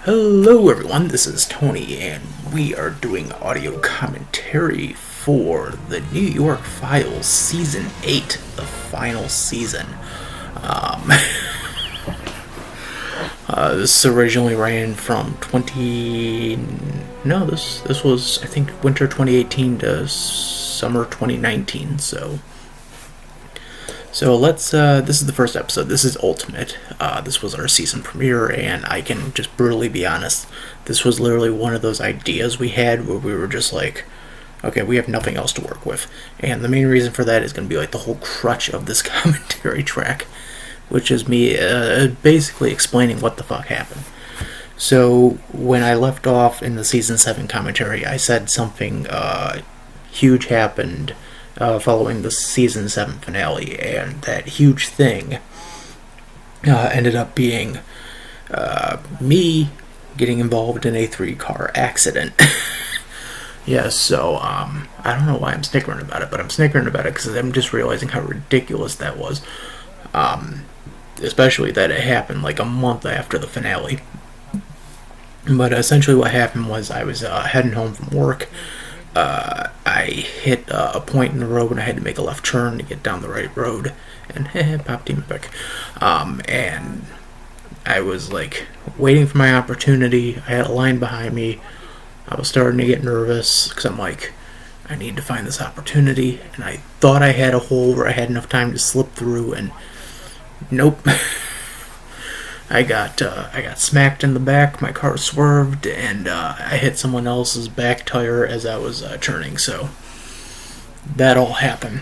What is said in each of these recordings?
Hello everyone, this is Tony, and we are doing audio commentary for the New York Files Season 8, the final season. This originally ran from this was, I think, winter 2018 to summer 2019, so let's, this is the first episode. This is Ultimate. This was our season premiere, and I can just brutally be honest. This was literally one of those ideas we had where we were just like, okay, we have nothing else to work with. And the main reason for that is going to be like the whole crutch of this commentary track, which is me basically explaining what the fuck happened. So when I left off in the season 7 commentary, I said something huge happened following the season 7 finale, and that huge thing ended up being me getting involved in a 3-car accident. Yeah, so I don't know why I'm snickering about it, but I'm snickering about it because I'm just realizing how ridiculous that was. Especially that it happened like a month after the finale. But essentially what happened was I was heading home from work. I hit a point in the road and I had to make a left turn to get down the right road, and pop team epic. And I was like waiting for my opportunity. I had a line behind me. I was starting to get nervous because I'm like, I need to find this opportunity, and I thought I had a hole where I had enough time to slip through, and nope. I got smacked in the back, my car swerved, and I hit someone else's back tire as I was turning, so that all happened.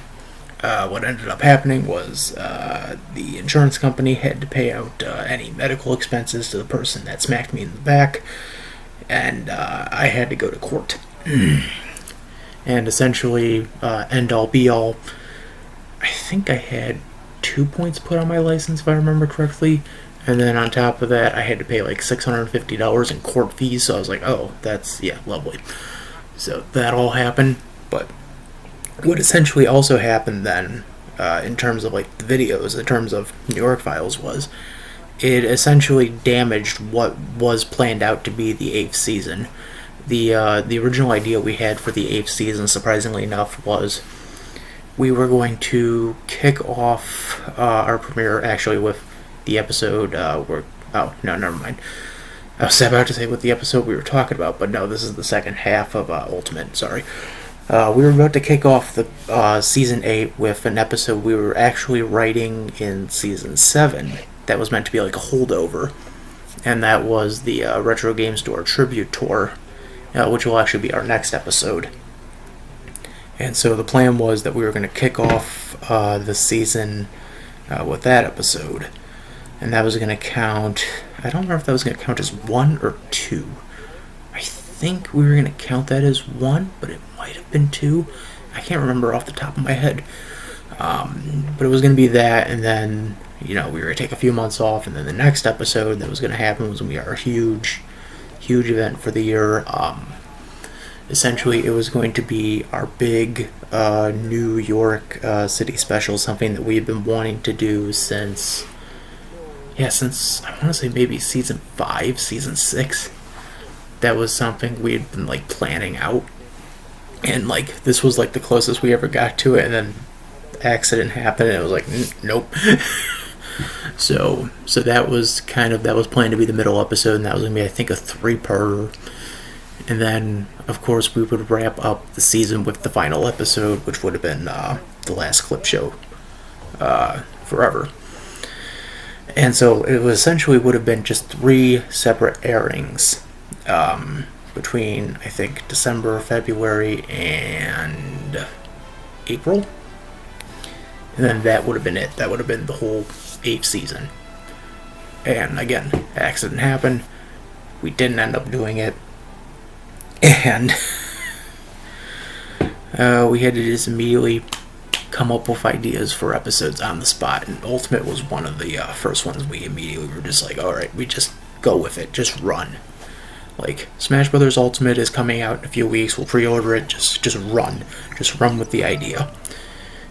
What ended up happening was the insurance company had to pay out any medical expenses to the person that smacked me in the back, and I had to go to court. And essentially, end all be all, I think I had 2 points put on my license, if I remember correctly. And then on top of that, I had to pay like $650 in court fees, so I was like, oh, that's, yeah, lovely. So that all happened, but what essentially also happened then, in terms of like the videos, in terms of New York Files, was it essentially damaged what was planned out to be the 8th season. The original idea we had for the 8th season, surprisingly enough, was we were going to kick off our premiere actually with the episode never mind. I was about to say with the episode we were talking about, but no, this is the second half of Ultimate, sorry. We were about to kick off the season 8 with an episode we were actually writing in season 7 that was meant to be like a holdover, and that was the Retro Game Store Tribute Tour, which will actually be our next episode. And so the plan was that we were going to kick off the season with that episode. And that was going to count, I don't remember if that was going to count as 1 or 2. I think we were going to count that as 1, but it might have been 2. I can't remember off the top of my head. But it was going to be that, and then, we were going to take a few months off, and then the next episode that was going to happen was going to be our huge event for the year. Essentially, it was going to be our big New York City special, something that we've been wanting to do since I want to say maybe season 5, season 6. That was something we had been like planning out, and like this was like the closest we ever got to it, and then the accident happened, and it was like nope. So that was planned to be the middle episode, and that was gonna be, I think, a 3-parter. And then, of course, we would wrap up the season with the final episode, which would have been the last clip show forever. And so it was essentially would have been just 3 separate airings between, I think, December, February, and April. And then that would have been it. That would have been the whole 8th season. And again, accident happened. We didn't end up doing it. And we had to just immediately come up with ideas for episodes on the spot, and Ultimate was one of the first ones we immediately were just like, alright, we just go with it, just run. Like, Smash Brothers Ultimate is coming out in a few weeks, we'll pre-order it, just run with the idea.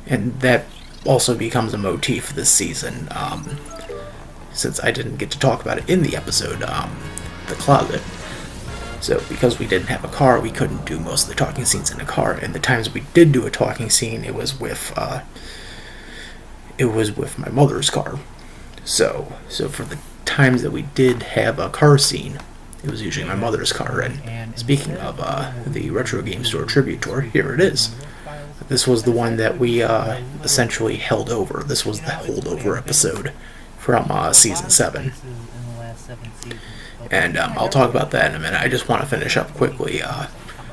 And that also becomes a motif this season, since I didn't get to talk about it in the episode. the closet. So because we didn't have a car, we couldn't do most of the talking scenes in a car. And the times we did do a talking scene, it was with my mother's car. So for the times that we did have a car scene, it was usually my mother's car. And speaking of the Retro Game Store Tribute Tour, here it is. This was the one that we essentially held over. This was the holdover episode from Season 7. And I'll talk about that in a minute. I just want to finish up quickly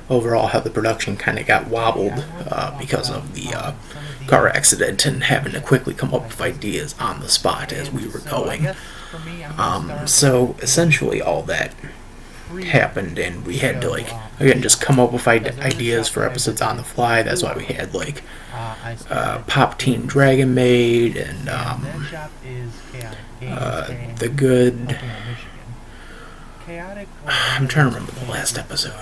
overall how the production kind of got wobbled because of the car accident and having to quickly come up with ideas on the spot as we were going. So essentially all that happened, and we had to, like, again, just come up with ideas for episodes on the fly. That's why we had, like, Pop Teen Dragon Maid and The Good... I'm trying to remember the last episode.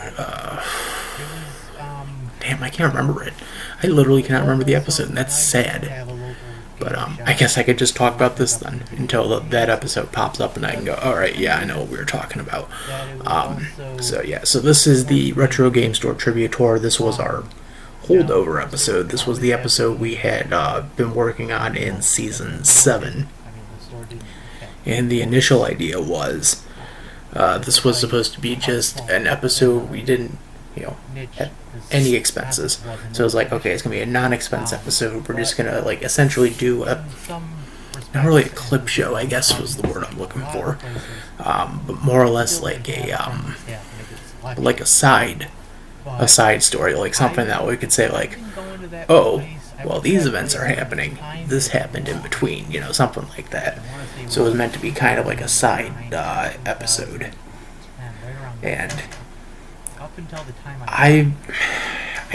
Damn, I can't remember it. I literally cannot remember the episode, and that's sad. But I guess I could just talk about this then until that episode pops up and I can go, alright, yeah, I know what we were talking about. So this is the Retro Game Store Tribute Tour. This was our holdover episode. This was the episode we had been working on in Season 7. And the initial idea was this was supposed to be just an episode we didn't, have any expenses. So it was like, okay, it's going to be a non-expense episode. We're just going to, like, essentially do not really a clip show, I guess was the word I'm looking for, but more or less like a side story, like something that we could say, like, oh, well, these events are happening, this happened in between, something like that. So it was meant to be kind of like a side episode. And I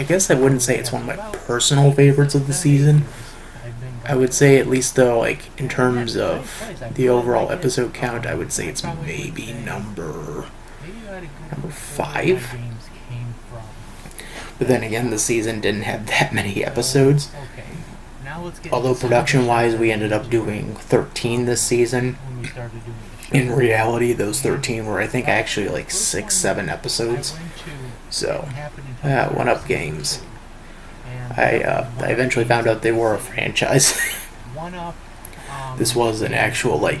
guess I wouldn't say it's one of my personal favorites of the season. I would say, at least though, like, in terms of the overall episode count, I would say it's maybe number 5. But then again, the season didn't have that many episodes. Although production-wise, we ended up doing 13 this season. In reality, those 13 were, I think, actually like 6-7 episodes. So, One Up Games. I eventually found out they were a franchise. This was an actual, like,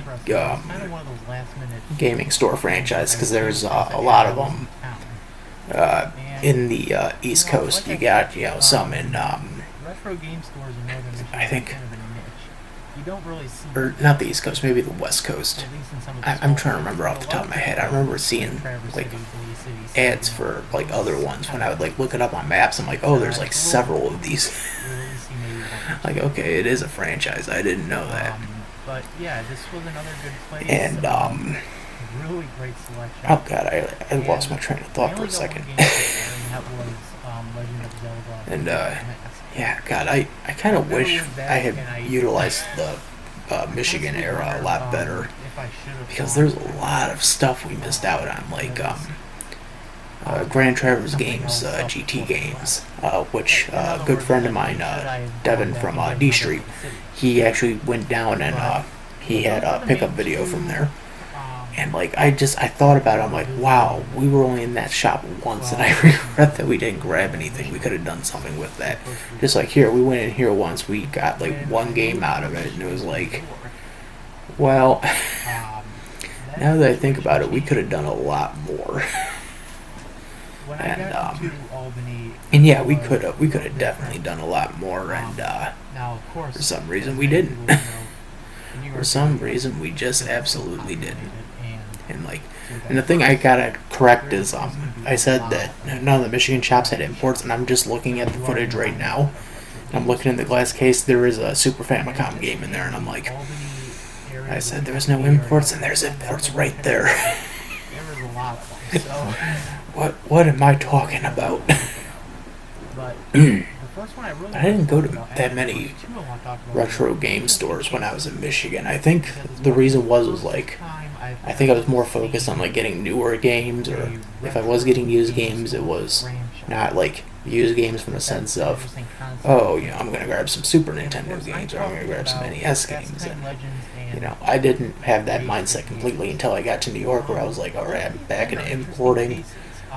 gaming store franchise, because there's a lot of them in the East Coast. You got, some in, I think, or not the East Coast, maybe the West Coast. I'm trying to remember off the top of my head. I remember seeing, like, ads for, like, other ones when I would, like, look it up on maps. I'm like, oh, there's, like, several of these. Like, okay, it is a franchise. I didn't know that. And really great selection. Oh god, I lost my train of thought for a second. And yeah, god, I kind of wish I had utilized the Michigan era a lot better, because there's a lot of stuff we missed out on, like Grand Traverse Games, GT Games, which a good friend of mine, Devin from D Street, he actually went down and he had a pickup video from there. And, like, I thought about it, I'm like, wow, we were only in that shop once, and I regret that we didn't grab anything. We could have done something with that. Just like here, we went in here once, we got, like, one game out of it, and it was like, well, now that I think about it, we could have done a lot more. And yeah, we could have definitely done a lot more, and for some reason we didn't. For some reason we just absolutely didn't. And the thing I gotta correct is, I said that none of the Michigan shops had imports, and I'm just looking at the footage right now. I'm looking in the glass case, there is a Super Famicom game in there, and I'm like, I said there was no imports, and there's imports right there. What am I talking about? I didn't go to that many retro game stores when I was in Michigan. I think the reason was like, I think I was more focused on, like, getting newer games, or if I was getting used games, it was not, like, used games from the sense of, oh, I'm going to grab some Super Nintendo games, or I'm going to grab some NES games. And, I didn't have that mindset completely until I got to New York, where I was like, all right, I'm back into importing.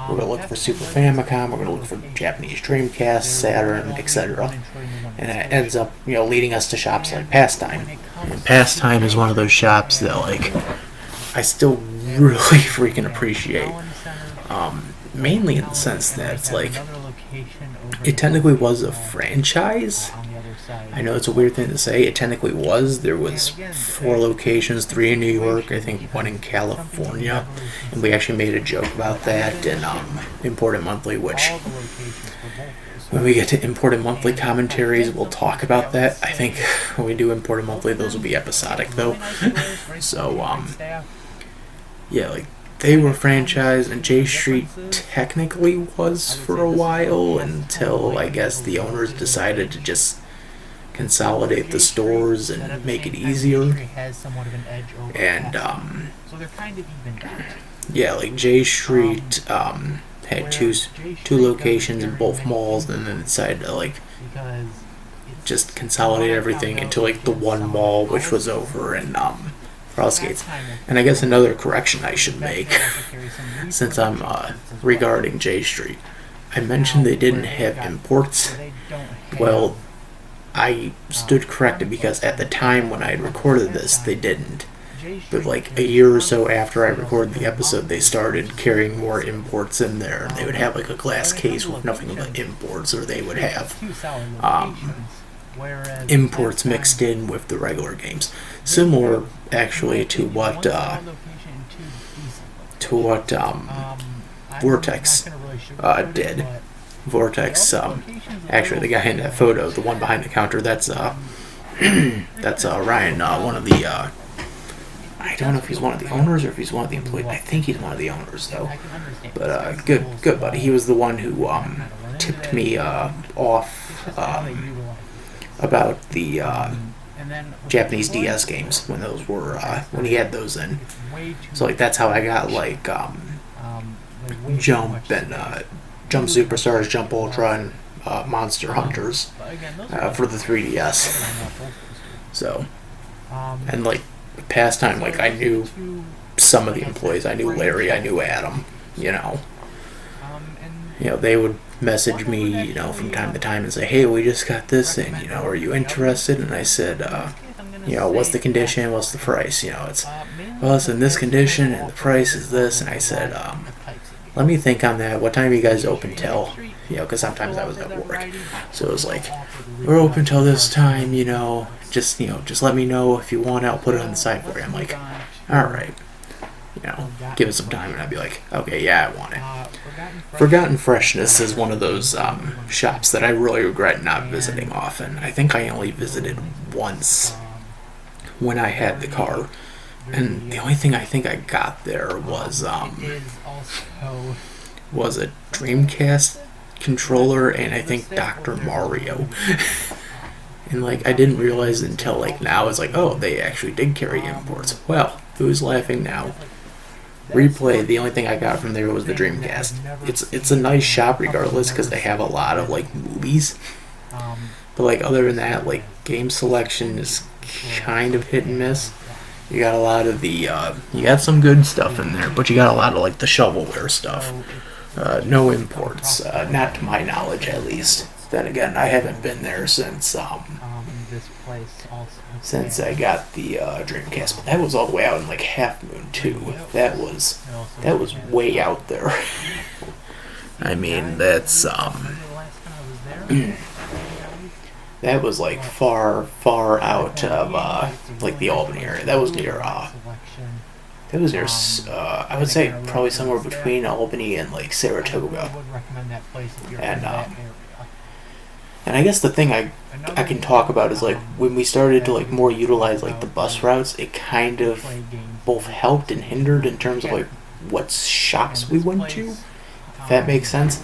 We're going to look for Super Famicom, we're going to look for Japanese Dreamcast, Saturn, etc. And it ends up, leading us to shops like Pastime. And Pastime is one of those shops that, like, I still really freaking appreciate. Mainly in the sense that it's like, it technically was a franchise. I know it's a weird thing to say. It technically was. There was 4 locations, 3 in New York, I think 1 in California, and we actually made a joke about that in Imported Monthly, which when we get to Imported Monthly commentaries, we'll talk about that. I think when we do Imported Monthly, those will be episodic though. So, yeah, like, they were franchised, and J Street technically was for a while until, I guess, the owners decided to just consolidate the stores and make it easier. And, yeah, like, J Street had two locations in both malls, and then decided to, like, just consolidate everything into, like, the one mall, which was over in, Skates. And I guess another correction I should make, since I'm regarding J Street, I mentioned they didn't have imports. Well, I stood corrected, because at the time when I had recorded this, they didn't. But like a year or so after I recorded the episode, they started carrying more imports in there, and they would have like a glass case with nothing but imports, or they would have imports mixed in with the regular games, similar actually to what Vortex did. Vortex, actually, the guy in that photo, the one behind the counter, that's Ryan, one of the I don't know if he's one of the owners or if he's one of the employees. I think he's one of the owners though. But good buddy. He was the one who tipped me off about the Japanese DS games when those were when he had those in. So like that's how I got like Jump and Jump Superstars, Jump Ultra, and Monster Hunters for the 3DS. So and like Pastime, like I knew some of the employees. I knew Larry. I knew Adam. They would message me, from time to time and say, "Hey, we just got this in. Are you interested?" And I said, "What's the condition? What's the price? It's in this condition and the price is this." And I said, "Let me think on that. What time are you guys open till?" Because sometimes I was at work, so it was like, "We're open till this time. Just let me know if you want it. I'll put it on the side for you." I'm like, "All right." Give it some time, and I'd be like, "Okay, yeah, I want it." Forgotten Freshness is one of those shops that I really regret not visiting often. I think I only visited once when I had the car, and the only thing I think I got there was a Dreamcast controller and I think Dr. Mario. And like I didn't realize until like now, it's like, oh, they actually did carry imports. Well, who's laughing now? Replay, the only thing I got from there was the Dreamcast. It's a nice shop regardless, because they have a lot of like movies. But like other than that, like game selection is kind of hit and miss. You got a lot of the you got some good stuff in there, but you got a lot of like the shovelware stuff. No imports, not to my knowledge at least. Then again, I haven't been there since I got the Dreamcast, but that was all the way out in like Half Moon too. That was way out there. I mean, that's that was like far out of like the Albany area. That was near I would say probably somewhere between Albany and like Saratoga. And I guess the thing I can talk about is like when we started to like more utilize like the bus routes, it kind of both helped and hindered in terms of like what shops we went to, if that makes sense.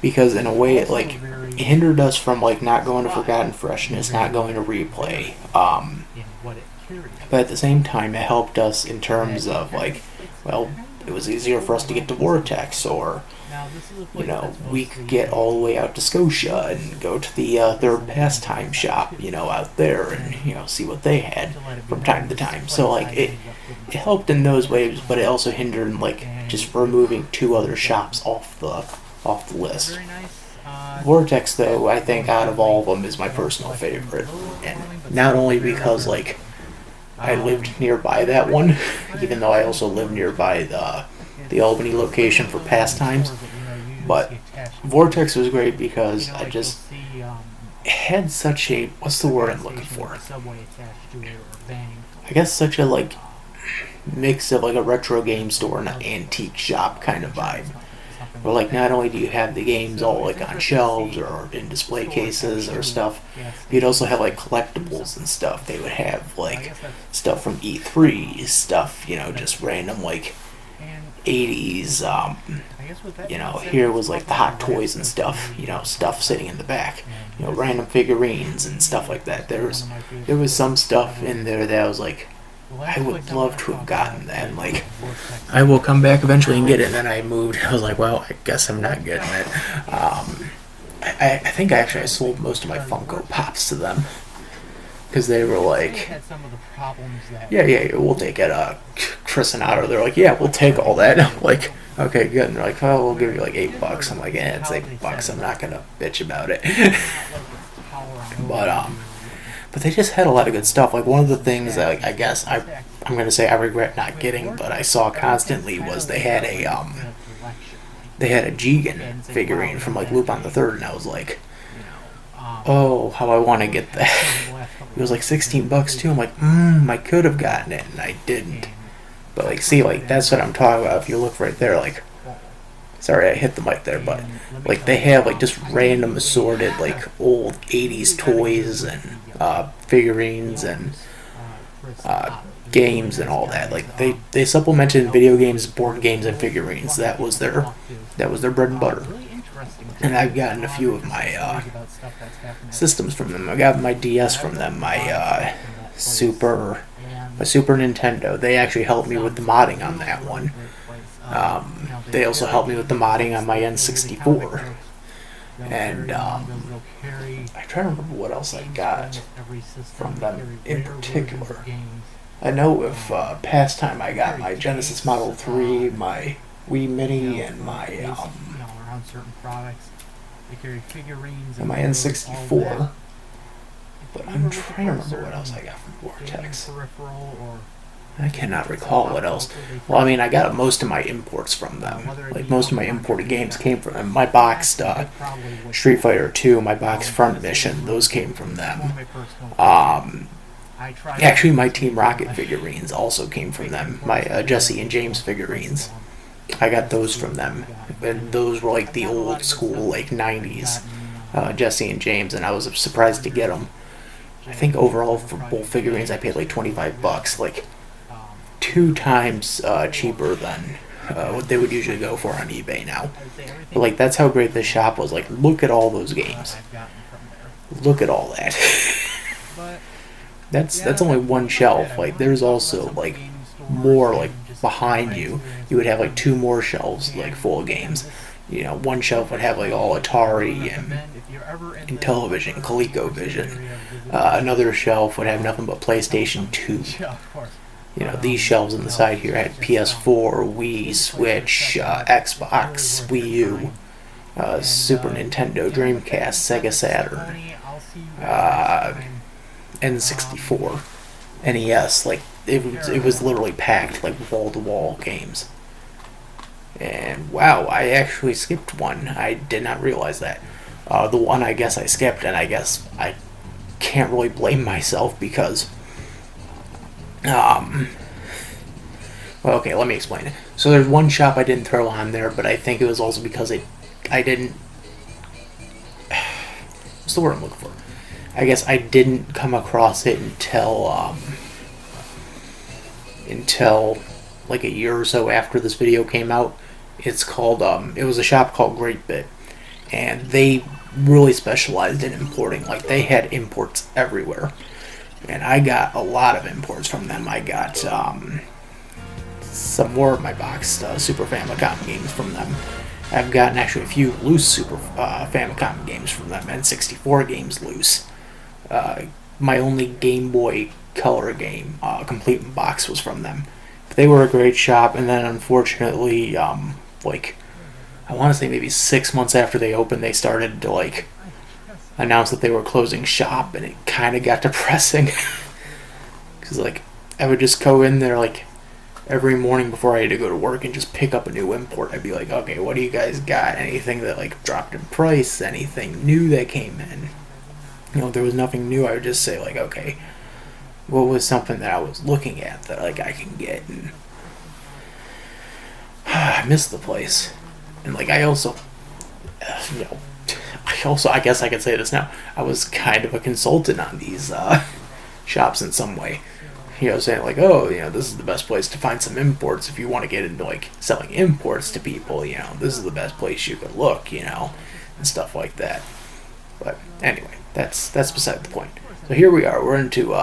Because in a way it like it hindered us from like not going to Forgotten Freshness, not going to Replay. But at the same time it helped us in terms of like, well, it was easier for us to get to Vortex, or we could get all the way out to Scotia and go to the third pastime shop, out there, and see what they had from time to time. So like it helped in those ways, but it also hindered in like just removing 2 other shops off the list. Vortex, though, I think out of all of them is my personal favorite, and not only because like I lived nearby that one, even though I also lived nearby the Albany location for pastimes, but Vortex was great because I just had such a, what's the word I'm looking for? I guess such a like mix of like a retro game store and an antique shop kind of vibe. Where like not only do you have the games all like on shelves or in display cases or stuff, you'd also have like collectibles and stuff. They would have like stuff from E3, stuff, just random like 80s, here was like the Hot Toys and stuff, stuff sitting in the back, random figurines and stuff like that. There was some stuff in there that I was like, I would love to have gotten that, and like, I will come back eventually and get it. And then I moved. I was like, well, I guess I'm not getting it. I think I sold most of my Funko Pops to them because they were like, yeah, we'll take it. Chris and Otto, they're like, yeah, we'll take all that. I'm like, okay, good. And they're like, oh, we'll give you like $8. I'm like, it's $8. I'm not gonna bitch about it. But they just had a lot of good stuff. Like one of the things that like, I guess I'm gonna say I regret not getting, but I saw constantly was they had a Jigen figurine from like Lupin the Third, and I was like, oh, how I want to get that. It was like $16 too. I'm like, I could have gotten it, and I didn't. But like, see, like that's what I'm talking about. If you look right there, like, sorry, I hit the mic there, but like they have like just random assorted like old 80s toys and figurines and games and all that. Like they supplemented video games, board games, and figurines. That was their bread and butter. And I've gotten a few of my systems from them. I got my DS from them, my Super Nintendo. They actually helped me with the modding on that one. They also helped me with the modding on my N64. And I try to remember what else I got from them in particular. I know with Pastime I got my Genesis Model 3, my Wii Mini, and my N64. But I'm trying to remember what else I got from Vortex. I cannot recall what else. Well, I mean, I got most of my imports from them. Like, most of my imported games came from them. My boxed Street Fighter 2, my boxed Front Mission, those came from them. Actually, my Team Rocket figurines also came from them. My Jesse and James figurines. I got those from them. And those were like the old school, like 90s Jesse and James, and I was surprised to get them. I think overall for both figurines I paid like $25, like 2 times cheaper than what they would usually go for on eBay now. But like that's how great this shop was. Like look at all those games. Look at all that. That's only one shelf. Like there's also like more like behind you. You would have like 2 more shelves like full of games. One shelf would have like all Atari and Intellivision, ColecoVision. Another shelf would have nothing but PlayStation 2. These shelves on the side here had PS4, Wii, Switch, Xbox, Wii U, Super Nintendo, Dreamcast, Sega Saturn, N64, NES. Like it was literally packed, like wall-to-wall games. And wow, I actually skipped one. I did not realize that. The one I guess I skipped, and I guess I can't really blame myself because well, okay, let me explain it. So there's one shop I didn't throw on there, but I think it was also because I didn't what's the word I'm looking for? I guess I didn't come across it until like a year or so after this video came out. It's called it was a shop called Great Bit, and they really specialized in importing. Like they had imports everywhere, and I got a lot of imports from them. I got some more of my boxed Super Famicom games from them. I've gotten actually a few loose Super Famicom games from them, and 64 games loose. My only Game Boy Color game, complete in box, was from them. They were a great shop, and then unfortunately, like, I want to say maybe 6 months after they opened, they started to, like, announce that they were closing shop, and it kind of got depressing. Because, like, I would just go in there, like, every morning before I had to go to work and just pick up a new import. I'd be like, okay, what do you guys got? Anything that, like, dropped in price? Anything new that came in? You know, if there was nothing new, I would just say, like, okay, what was something that I was looking at that, like, I can get? And I miss the place. And, like, I also, I guess I could say this now, I was kind of a consultant on these shops in some way. You know, saying, like, oh, you know, this is the best place to find some imports if you want to get into, like, selling imports to people, you know, this is the best place you could look, you know, and stuff like that. But, anyway, that's beside the point. So here we are, we're into,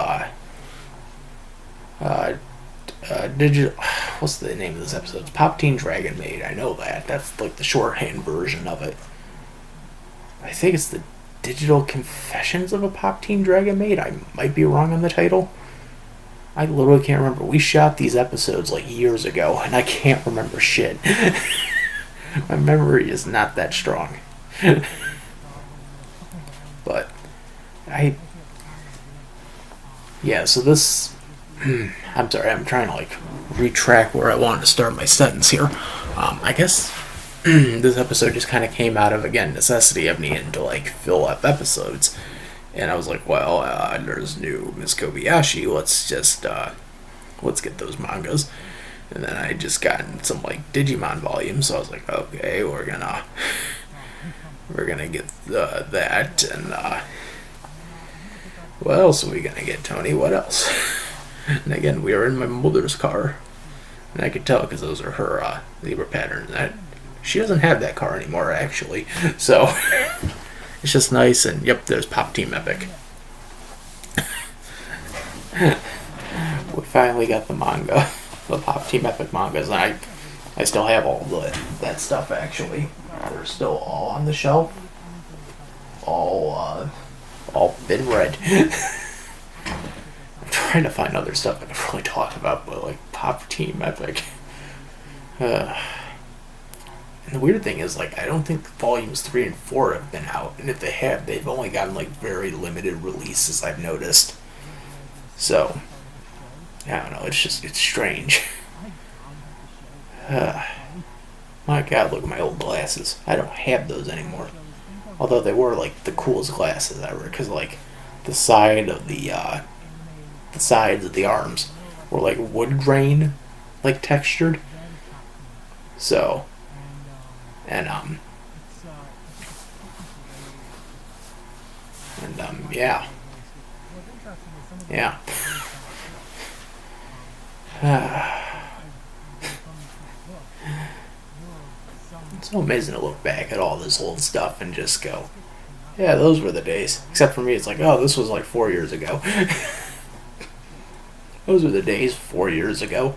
digital, what's the name of this episode? It's Pop Teen Dragon Maid, I know that. That's, like, the shorthand version of it. I think it's the Digital Confessions of a Pop Teen Dragon Maid. I might be wrong on the title. I literally can't remember. We shot these episodes like years ago, and I can't remember shit. My memory is not that strong. But, yeah, so this... I'm sorry, I'm trying to, like, retrack where I wanted to start my sentence here. I guess this episode just kind of came out of, again, necessity of needing to, like, fill up episodes. And I was like, well, there's new Miss Kobayashi, let's get those mangas. And then I just gotten some, like, Digimon volumes, so I was like, okay, we're gonna get that, and what else are we gonna get, Tony? What else? And again, we are in my mother's car, and I could tell because those are her zebra patterns. She doesn't have that car anymore, actually, so... It's just nice, and yep, there's Pop Team Epic. We finally got the manga, the Pop Team Epic mangas, and I still have all that stuff, actually. They're still all on the shelf. All been read. I'm trying to find other stuff I can really talk about, but, like, Pop Team Epic. And the weird thing is, like, I don't think volumes 3 and 4 have been out, and if they have, they've only gotten, like, very limited releases, I've noticed. So, I don't know, it's strange. My god, look at my old glasses. I don't have those anymore. Although they were, like, the coolest glasses ever, because, like, the sides of the arms were, like, wood grain, like, textured. So... And, yeah. Yeah. It's so amazing to look back at all this old stuff and just go, yeah, those were the days. Except for me, it's like, oh, this was like 4 years ago. Those were the days 4 years ago.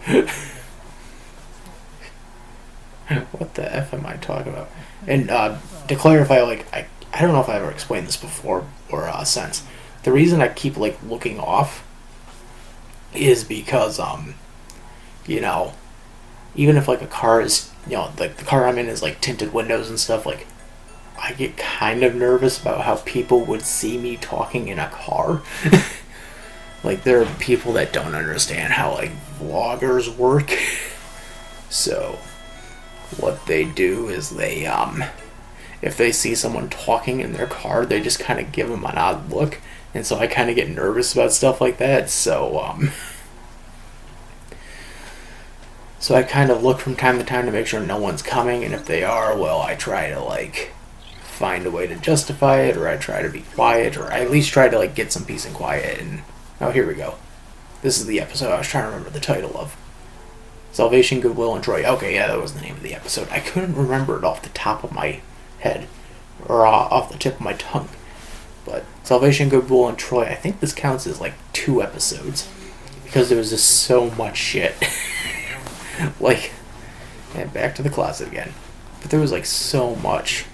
What the F am I talking about? And to clarify, like, I don't know if I ever explained this before or since. The reason I keep, like, looking off is because, you know, even if, like, a car is, you know, like, the car I'm in is, like, tinted windows and stuff, like, I get kind of nervous about how people would see me talking in a car. Like, there are people that don't understand how, like, vloggers work. So... what they do is they, if they see someone talking in their car, they just kind of give them an odd look, and so I kind of get nervous about stuff like that, so I kind of look from time to time to make sure no one's coming, and if they are, well, I try to, like, find a way to justify it, or I try to be quiet, or I at least try to, like, get some peace and quiet, and, oh, here we go. This is the episode I was trying to remember the title of. Salvation, Goodwill, and Troy. Okay, yeah, that was the name of the episode. I couldn't remember it off the top of my head, or off the tip of my tongue. But Salvation, Goodwill, and Troy, I think this counts as, like, 2 episodes. Because there was just so much shit. Like, and back to the closet again. But there was like so much.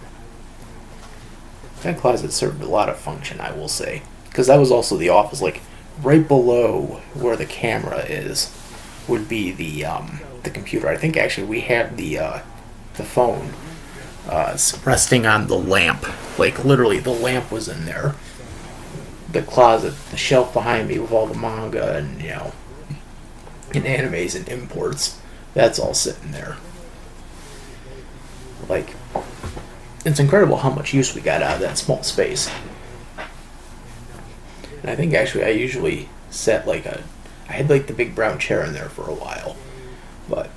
That closet served a lot of function, I will say, because that was also the office. Like, right below where the camera is would be the computer. I think actually we have the phone resting on the lamp. Like, literally, the lamp was in there. The closet, the shelf behind me with all the manga and, and animes and imports, that's all sitting there. Like, it's incredible how much use we got out of that small space. And I think actually I usually set I had like the big brown chair in there for a while. But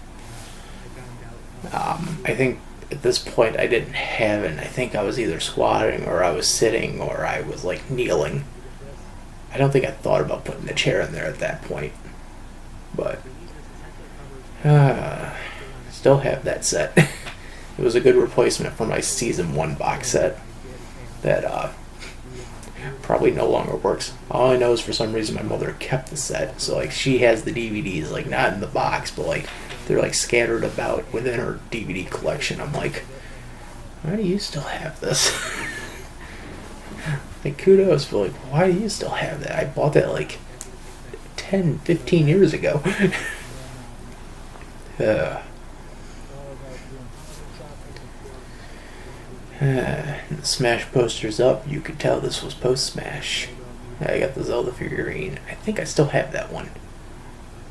I think at this point I didn't have it. I think I was either squatting or I was sitting or I was like kneeling. I don't think I thought about putting a chair in there at that point. But still have that set. It was a good replacement for my season 1 box set that probably no longer works. All I know is for some reason my mother kept the set, so like she has the DVDs like not in the box, but like they're like scattered about within her DVD collection. I'm like, why do you still have this? Like, kudos for like, why do you still have that? I bought that like 10, 15 years ago. The Smash poster's up. You could tell this was post-Smash. I got the Zelda figurine. I think I still have that one.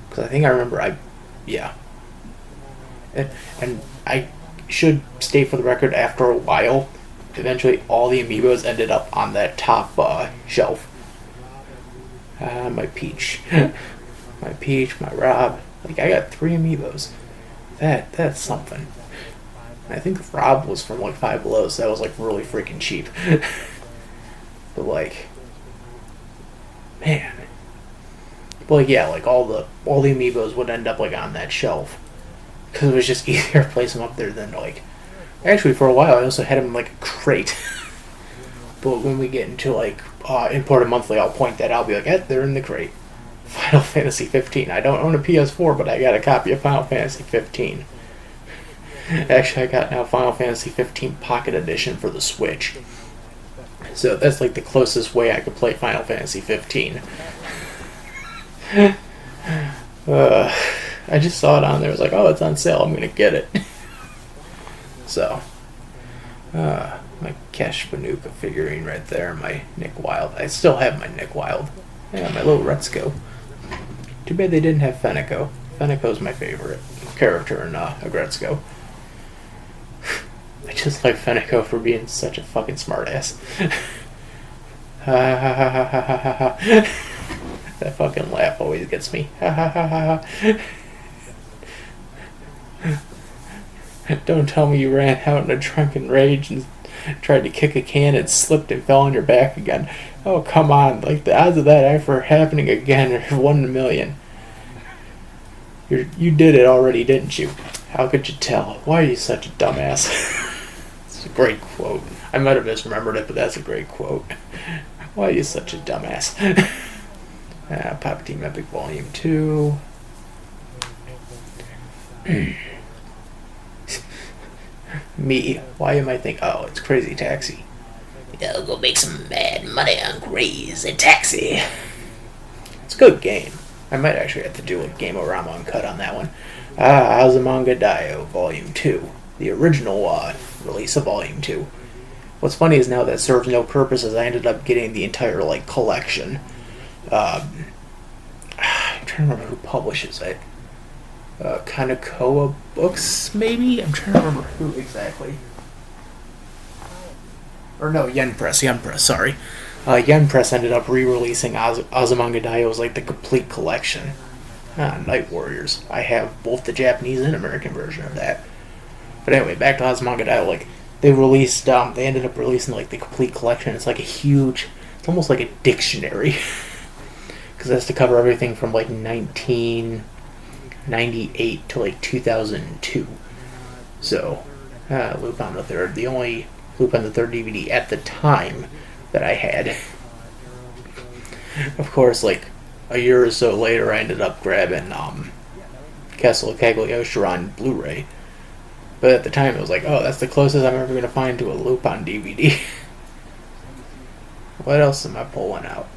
Because I think I remember yeah. And I should state for the record, after a while, eventually all the amiibos ended up on that top shelf. My Peach. My Peach, my Rob. Like, I got 3 amiibos. That's something. I think Rob was from like Five Below, so that was like really freaking cheap. But like, man, but like yeah, like all the amiibos would end up like on that shelf because it was just easier to place them up there than like. Actually, for a while, I also had them in like a crate. But when we get into like Imported Monthly, I'll point that out. I'll be like, they're in the crate. Final Fantasy 15. I don't own a PS4, but I got a copy of Final Fantasy 15. Actually, I got now Final Fantasy 15 Pocket Edition for the Switch. So that's like the closest way I could play Final Fantasy 15. I just saw it on there. I was like, oh, it's on sale. I'm going to get it. So, my Cash Panuka figurine right there. My Nick Wilde. I still have my Nick Wilde. Yeah, my little Retsuko. Too bad they didn't have Fenneco. Fenneco's my favorite character in Agretzko. I just like Fenneco for being such a fucking smartass. That fucking laugh always gets me. Don't tell me you ran out in a drunken rage and tried to kick a can and slipped and fell on your back again. Oh, come on. Like, the odds of that ever happening again are 1 in a million. You did it already, didn't you? How could you tell? Why are you such a dumbass? It's a great quote. I might have misremembered it, but that's a great quote. Why are you such a dumbass? Papa Team Epic Volume 2. Me. Why am I thinking, oh, it's Crazy Taxi. Yeah, I'll go make some mad money on Crazy Taxi. It's a good game. I might actually have to do a Game-O-Rama Uncut on that one. Azumanga Daioh Volume 2. The original release of Volume 2. What's funny is now that serves no purpose as I ended up getting the entire, like, collection. I'm trying to remember who publishes it. Kanakoa Books, maybe? I'm trying to remember who exactly. Or no, Yen Press, sorry. Yen Press ended up re-releasing Azumanga Daioh as like the complete collection. Night Warriors. I have both the Japanese and American version of that. But anyway, back to Azumanga Daioh. Like, they ended up releasing like the complete collection. It's like a huge, it's almost like a dictionary. Because it has to cover everything from like 1998 to like 2002. So, Lupin the Third, the only Lupin the Third DVD at the time that I had. Of course, like a year or so later, I ended up grabbing Castle of Cagliostro on Blu-ray. But at the time, it was like, oh, that's the closest I'm ever going to find to a loop on DVD. What else am I pulling out?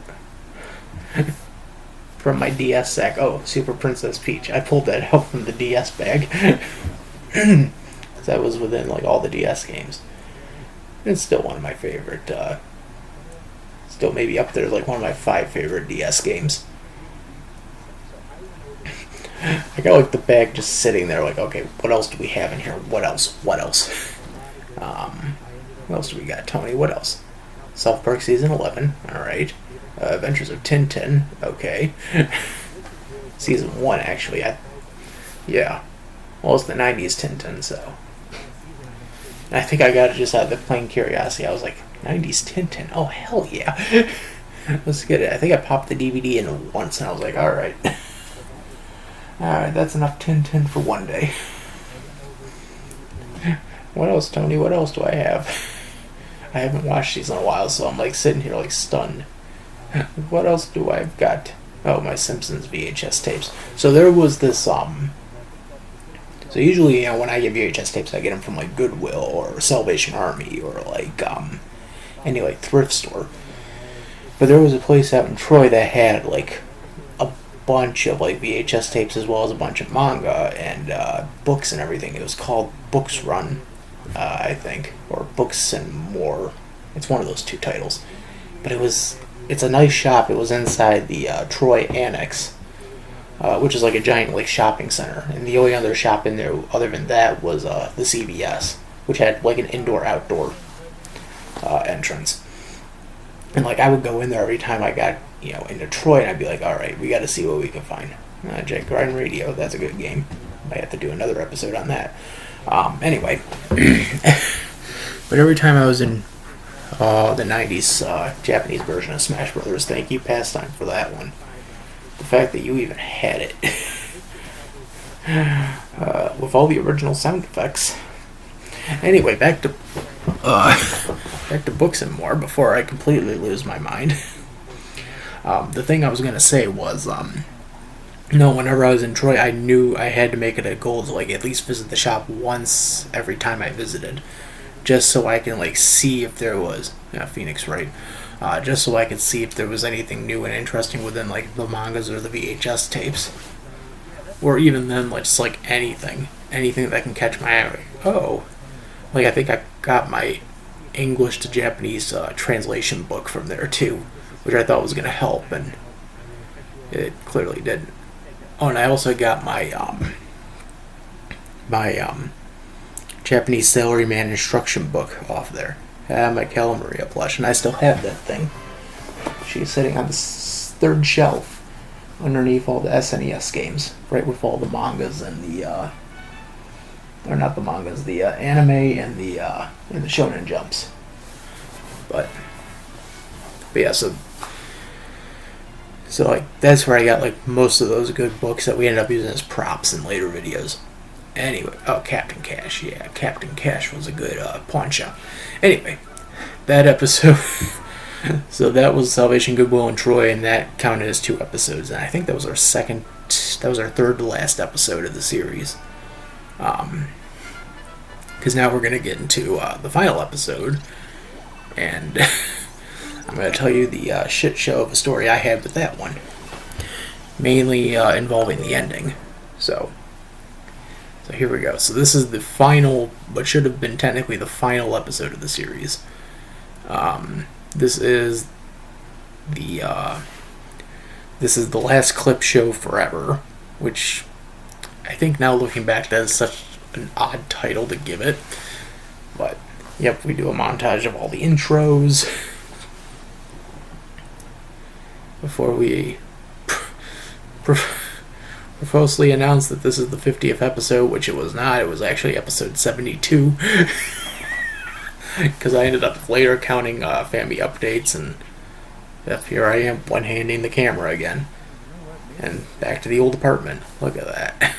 From my DS sack. Oh, Super Princess Peach. I pulled that out from the DS bag. That was within like all the DS games. It's still one of my favorite. Still maybe up there, like one of my 5 favorite DS games. I got like the bag just sitting there, like, okay, what else do we have in here? What else? What else do we got, Tony? What else? South Park Season 11, alright. Adventures of Tintin, okay. Season 1, actually, yeah. Well, it's the 90s Tintin, so. I think I got it just out of the plain curiosity. I was like, 90s Tintin? Oh, hell yeah. Let's get it. I think I popped the DVD in once, and I was like, alright. Alright, that's enough Tintin for one day. What else, Tony? What else do I have? I haven't watched these in a while, so I'm like sitting here like stunned. What else do I got? Oh, my Simpsons VHS tapes. So there was this, So usually, when I get VHS tapes, I get them from like Goodwill or Salvation Army or like, any like thrift store. But there was a place out in Troy that had like a bunch of like VHS tapes as well as a bunch of manga and books and everything. It was called Books Run, I think, or Books and More. It's one of those 2 titles. But it's a nice shop. It was inside the Troy Annex, which is like a giant like shopping center. And the only other shop in there other than that was the CVS, which had like an indoor-outdoor entrance. And like I would go in there every time I got in Detroit, and I'd be like, all right, we got to see what we can find. Jack Ryan Radio, that's a good game. Might have to do another episode on that. Anyway, but every time I was in the 90s Japanese version of Smash Brothers, thank you, Pastime, for that one. The fact that you even had it. With all the original sound effects. Anyway, back to Books and More before I completely lose my mind. The thing I was going to say was, whenever I was in Troy, I knew I had to make it a goal to like at least visit the shop once every time I visited. Just so I can like see if there was Phoenix, right? Just so I could see if there was anything new and interesting within like the mangas or the VHS tapes, or even then, like just like anything that can catch my eye. Oh, like I think I got my English to Japanese translation book from there too, which I thought was gonna help, and it clearly didn't. Oh, and I also got my Japanese Salaryman instruction book off there. I have my Calamaria plush, and I still have that thing. She's sitting on the 3rd shelf underneath all the SNES games, right with all the mangas and the, or not the mangas, the anime and the Shonen Jumps. But yeah, so like that's where I got like most of those good books that we ended up using as props in later videos. Anyway, Captain Cash. Yeah, Captain Cash was a good pawn shop. Anyway, that episode. So that was Salvation, Goodwill, and Troy, and that counted as 2 episodes. And I think that was our 3rd to last episode of the series. Because now we're going to get into the final episode. And I'm going to tell you the shit show of a story I had with that one. Mainly involving the ending. So here we go. So this is the final, what should have been technically the final episode of the series. This is the last clip show forever, which I think now looking back, that is such an odd title to give it. But yep, we do a montage of all the intros before we profusely announced that this is the 50th episode, which it was not. It was actually episode 72. Because I ended up later counting family updates, and here I am one-handing the camera again. And back to the old apartment. Look at that.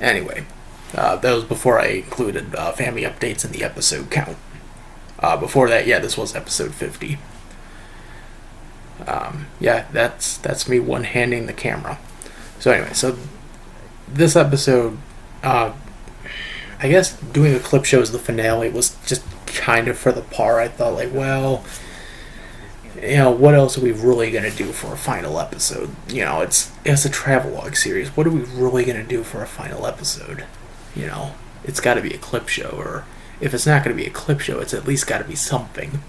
Anyway, that was before I included family updates in the episode count. Before that, yeah, this was episode 50. Yeah, that's me one-handing the camera. So anyway, so this episode, uh, I guess doing a clip show as the finale was just kind of for the par. I thought, like, well, what else are we really going to do for a final episode? It's a travelogue series. What are we really going to do for a final episode? It's got to be a clip show, or if it's not going to be a clip show, it's at least got to be something.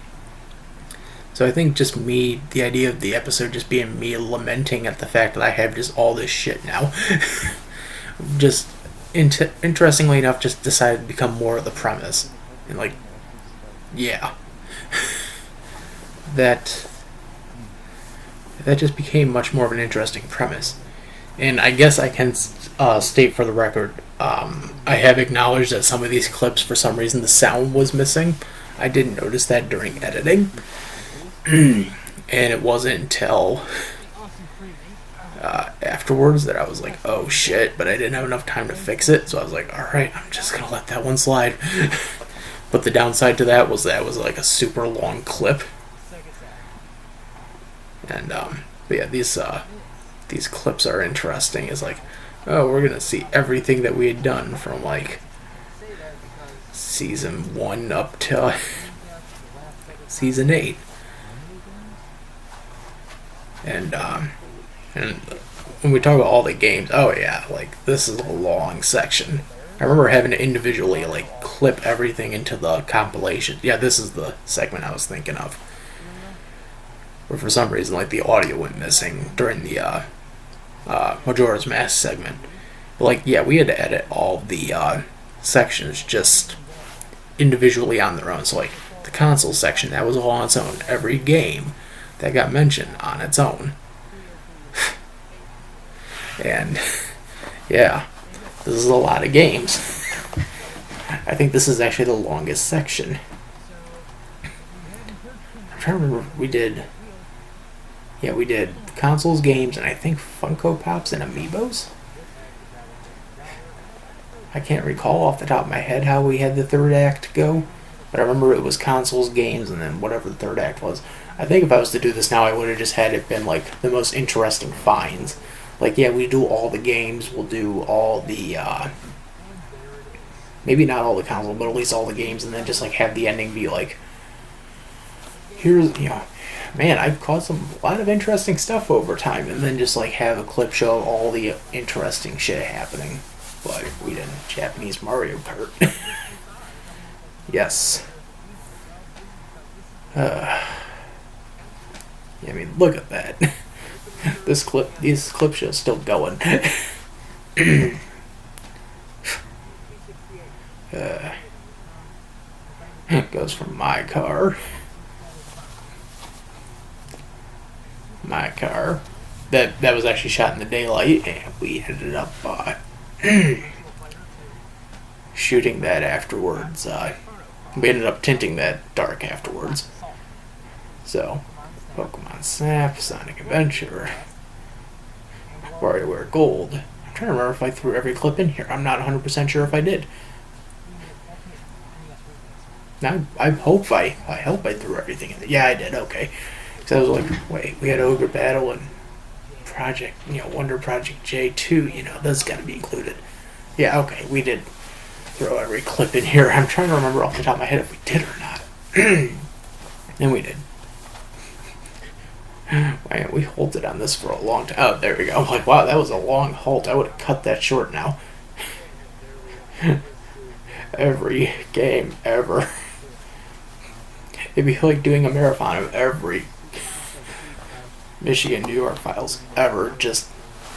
So I think just the idea of the episode just being me lamenting at the fact that I have just all this shit now, just interestingly enough, just decided to become more of the premise. And yeah. that just became much more of an interesting premise. And I guess I can state for the record, I have acknowledged that some of these clips, for some reason, the sound was missing. I didn't notice that during editing. And it wasn't until afterwards that I was like, oh shit, but I didn't have enough time to fix it, so I was like, alright, I'm just gonna let that one slide. But the downside to that was like a super long clip. And but yeah, these clips are interesting. It's like, oh, we're gonna see everything that we had done from like season 1 up to season 8. And when we talk about all the games, oh yeah, like this is a long section. I remember having to individually like clip everything into the compilation. Yeah, this is the segment I was thinking of. But for some reason, like the audio went missing during the Majora's Mask segment. But like, yeah, we had to edit all the sections just individually on their own. So like the console section, that was all on its own. Every game that got mentioned on its own. And yeah, this is a lot of games. I think this is actually the longest section. I'm trying to remember, we did consoles, games, and I think Funko Pops and Amiibos. I can't recall off the top of my head how we had the third act go, but I remember it was consoles, games, and then whatever the third act was. I think if I was to do this now, I would have just had it been like the most interesting finds. Like, yeah, we do all the games, we'll do all the, maybe not all the console, but at least all the games, and then just like have the ending be like, here's, man, I've caused a lot of interesting stuff over time, and then just like have a clip show of all the interesting shit happening. But we did Japanese Mario Kart. Yes. I mean, look at that. These clip shows still going. It goes from my car. That was actually shot in the daylight, and we ended up shooting that afterwards. We ended up tinting that dark afterwards. So, Pokemon Snap, Sonic Adventure, WarioWare Gold. I'm trying to remember if I threw every clip in here. I'm not 100% sure if I did. Now, I hope I threw everything in there. Yeah, I did. Okay. So I was like, wait, we had Ogre Battle and Project, Wonder Project J2, that's got to be included. Yeah, okay, we did throw every clip in here. I'm trying to remember off the top of my head if we did or not. And we did. Man, we halted on this for a long time. Oh, there we go. I'm like, wow, that was a long halt. I would have cut that short now. Every game ever. It'd be like doing a marathon of every Michigan, New York files ever. Just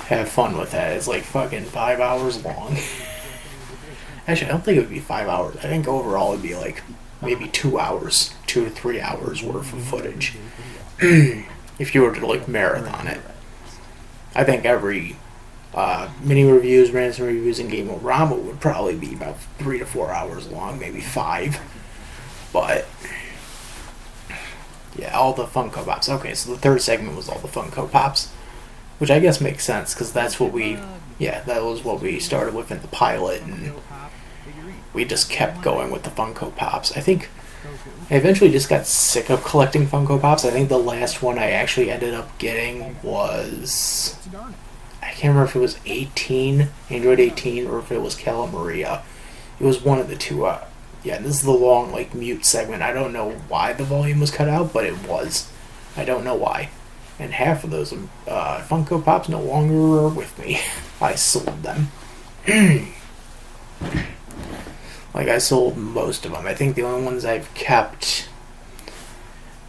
have fun with that. It's like fucking 5 hours long. Actually, I don't think it would be 5 hours. I think overall it'd be like maybe 2 hours, 2 to 3 hours worth of footage. If you were to like marathon it. I think every mini reviews, ransom reviews, and Game-O-Rama would probably be about 3 to 4 hours long, maybe 5. But yeah, all the Funko Pops. Okay, so the third segment was all the Funko Pops, which I guess makes sense because that's what that was what we started with in the pilot, and we just kept going with the Funko Pops. I think I eventually just got sick of collecting Funko Pops. I think the last one I actually ended up getting was, I can't remember if it was 18, Android 18, or if it was Cala Maria. It was one of the two. Yeah, this is the long, like, mute segment. I don't know why the volume was cut out, but it was. I don't know why. And half of those Funko Pops no longer are with me. I sold them. Like, I sold most of them. I think the only ones I've kept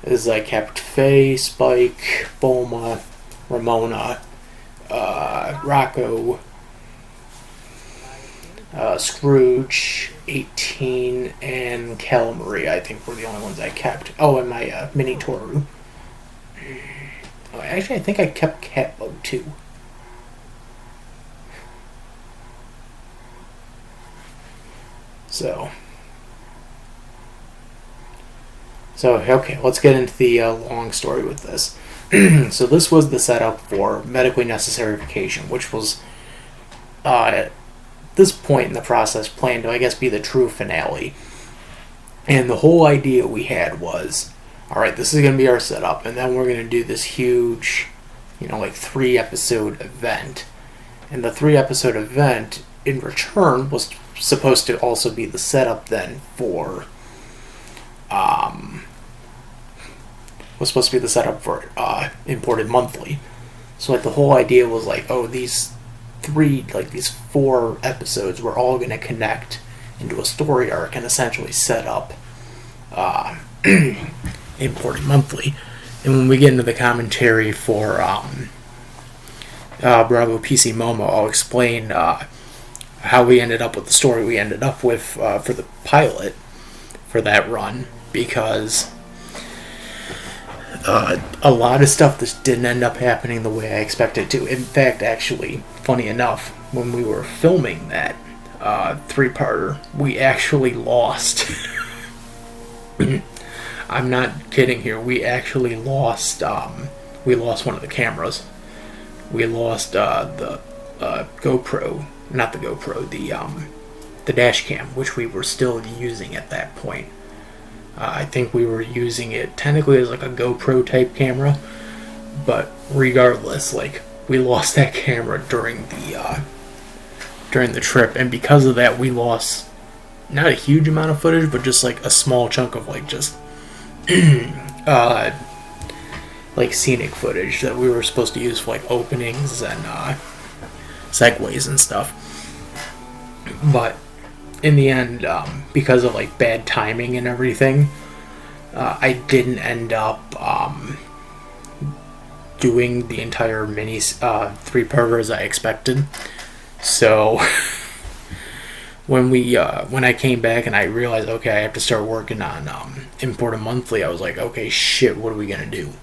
is I kept Faye, Spike, Bulma, Ramona, Rocco, Scrooge, 18, and Cala Maria, I think, were the only ones I kept. Oh, and my Mini Toru. Oh, actually, I think I kept Cat Mode too. So, okay, let's get into the long story with this. So this was the setup for medically necessary vacation, which was, at this point in the process, planned to, I guess, be the true finale. And the whole idea we had was, alright, this is going to be our setup, and then we're going to do this huge, like 3-episode event. And the 3-episode event, in return, was supposed to also be the setup then for Imported Monthly. So like the whole idea was like, oh, these 4 episodes were all going to connect into a story arc and essentially set up Imported Monthly. And when we get into the commentary for Bravo PC Momo, I'll explain how we ended up with the story we ended up with for the pilot for that run, because a lot of stuff just didn't end up happening the way I expected it to. In fact, actually, funny enough, when we were filming that 3-parter, we actually lost. I'm not kidding here. We actually lost. We lost one of the cameras. We lost the GoPro, not the GoPro, the dash cam, which we were still using at that point. I think we were using it technically as like a GoPro type camera, but regardless, like, we lost that camera during the trip, and because of that, we lost not a huge amount of footage, but just like a small chunk of like just like scenic footage that we were supposed to use for like openings and segues and stuff. But in the end, because of like bad timing and everything, I didn't end up doing the entire mini 3-parter as I expected. So when I came back and I realized, okay, I have to start working on Imported Monthly, I was like, okay, shit, what are we gonna do?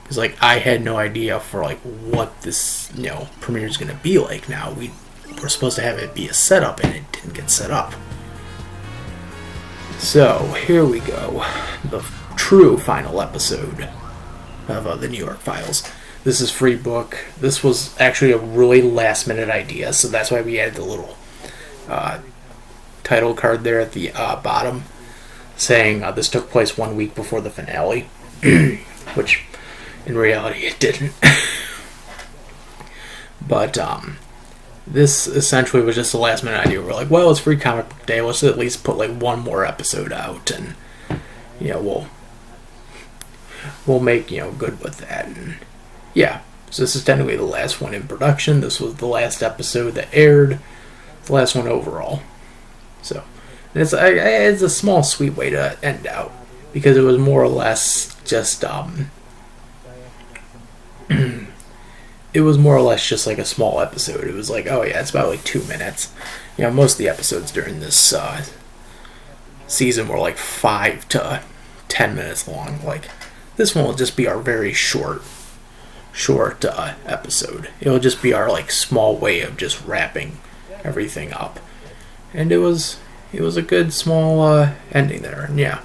Because like I had no idea for like what this premiere is gonna be like. Now we're supposed to have it be a setup, and it didn't get set up. So here we go, the true final episode of the New York Files. This is free book. This was actually a really last minute idea, so that's why we added the little title card there at the bottom saying this took place 1 week before the finale, which in reality it didn't. But this essentially was just a last minute idea. We're like, well, it's free comic book day, let's at least put like one more episode out, and we'll make good with that. And yeah, so this is technically the last one in production. This was the last episode that aired, the last one overall. So it's a small sweet way to end out, because it was more or less just it was more or less just like a small episode. It was like, oh yeah, it's about like 2 minutes. Most of the episodes during this season were like 5 to 10 minutes long. Like, this one will just be our very short episode. It'll just be our like small way of just wrapping everything up. And it was a good small ending there. And yeah,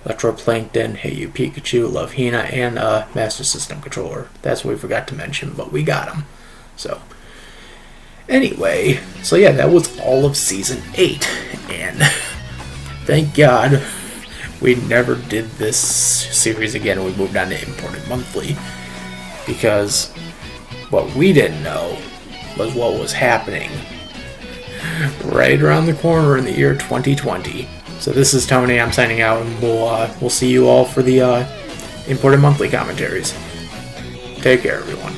Electroplankton, Hey You Pikachu, Love Hina, and Master System Controller. That's what we forgot to mention, but we got them. So, anyway, so yeah, that was all of Season 8. And thank God we never did this series again and we moved on to Imported Monthly. Because What we didn't know was what was happening right around the corner in the year 2020. So this is Tony. I'm signing out, and we'll see you all for the Imported Monthly commentaries. Take care, everyone.